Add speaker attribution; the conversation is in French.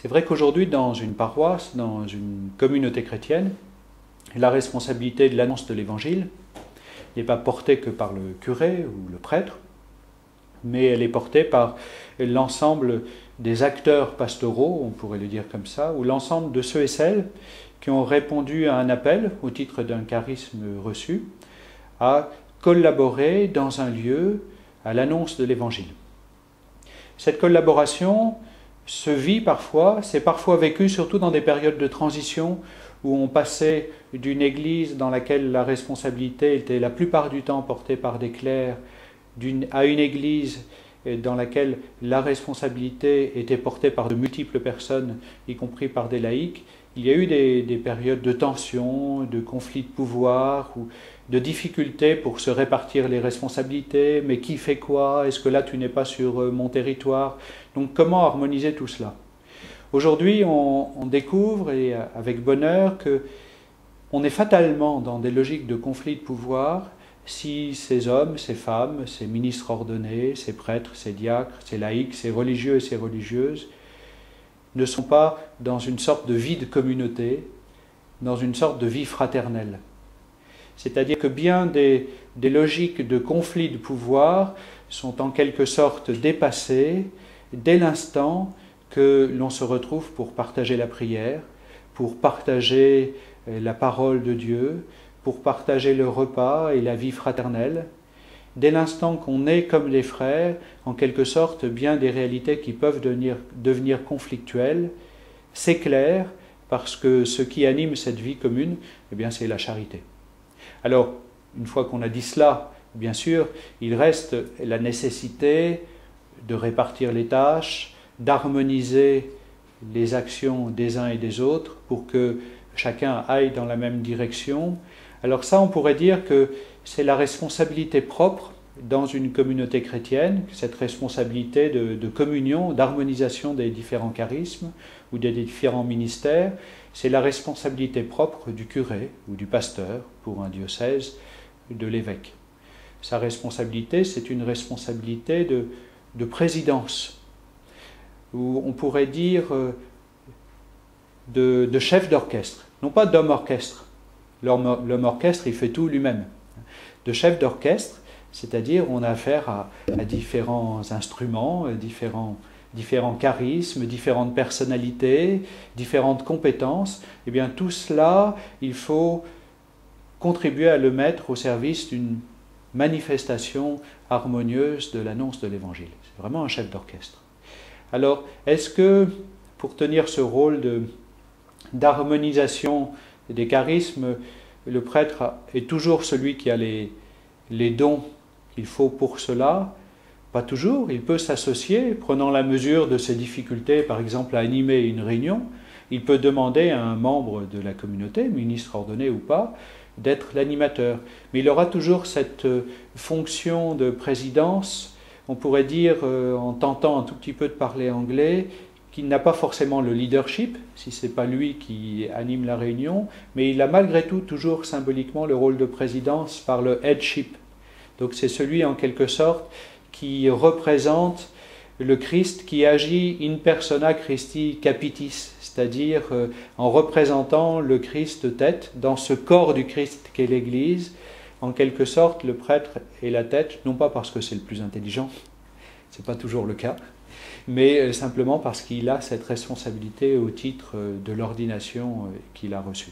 Speaker 1: C'est vrai qu'aujourd'hui, dans une paroisse, dans une communauté chrétienne, la responsabilité de l'annonce de l'Évangile n'est pas portée que par le curé ou le prêtre, mais elle est portée par l'ensemble des acteurs pastoraux, on pourrait le dire comme ça, ou l'ensemble de ceux et celles qui ont répondu à un appel au titre d'un charisme reçu, à collaborer dans un lieu à l'annonce de l'Évangile. Cette collaboration se vit parfois, c'est parfois vécu surtout dans des périodes de transition où on passait d'une église dans laquelle la responsabilité était la plupart du temps portée par des clercs à une église dans laquelle la responsabilité était portée par de multiples personnes, y compris par des laïcs. Il y a eu des périodes de tension, de conflits de pouvoir, ou de difficultés pour se répartir les responsabilités. Mais qui fait quoi? Est-ce que là tu n'es pas sur mon territoire? Donc comment harmoniser tout cela? Aujourd'hui, on découvre, et avec bonheur, qu'on est fatalement dans des logiques de conflit de pouvoir si ces hommes, ces femmes, ces ministres ordonnés, ces prêtres, ces diacres, ces laïcs, ces religieux et ces religieuses ne sont pas dans une sorte de vie de communauté, dans une sorte de vie fraternelle. C'est-à-dire que bien des logiques de conflit de pouvoir sont en quelque sorte dépassées dès l'instant que l'on se retrouve pour partager la prière, pour partager la parole de Dieu, pour partager le repas et la vie fraternelle. Dès l'instant qu'on est comme les frères, en quelque sorte, bien des réalités qui peuvent devenir conflictuelles s'éclairent parce que ce qui anime cette vie commune, eh bien, c'est la charité. Alors, une fois qu'on a dit cela, bien sûr, il reste la nécessité de répartir les tâches, d'harmoniser les actions des uns et des autres pour que chacun aille dans la même direction. Alors ça, on pourrait dire que c'est la responsabilité propre dans une communauté chrétienne, cette responsabilité de communion, d'harmonisation des différents charismes ou des différents ministères, c'est la responsabilité propre du curé ou du pasteur pour un diocèse, de l'évêque. Sa responsabilité, c'est une responsabilité de présidence, ou on pourrait dire de chef d'orchestre, non pas d'homme orchestre. L'homme orchestre, il fait tout lui-même. De chef d'orchestre, c'est-à-dire on a affaire à différents instruments, différents charismes, différentes personnalités, différentes compétences. Eh bien tout cela, il faut contribuer à le mettre au service d'une manifestation harmonieuse de l'annonce de l'Évangile. C'est vraiment un chef d'orchestre. Alors, est-ce que, pour tenir ce rôle d'harmonisation des charismes, le prêtre est toujours celui qui a les dons qu'il faut pour cela? Pas toujours. Il peut s'associer, prenant la mesure de ses difficultés, par exemple à animer une réunion. Il peut demander à un membre de la communauté, ministre ordonné ou pas, d'être l'animateur. Mais il aura toujours cette fonction de présidence, on pourrait dire, en tentant un tout petit peu de parler anglais, qu'il n'a pas forcément le leadership, si ce n'est pas lui qui anime la réunion, mais il a malgré tout toujours symboliquement le rôle de présidence par le headship. Donc c'est celui en quelque sorte qui représente le Christ, qui agit in persona Christi capitis, c'est-à-dire en représentant le Christ tête dans ce corps du Christ qu'est l'Église. En quelque sorte, le prêtre est la tête, non pas parce que c'est le plus intelligent, ce n'est pas toujours le cas, mais simplement parce qu'il a cette responsabilité au titre de l'ordination qu'il a reçue.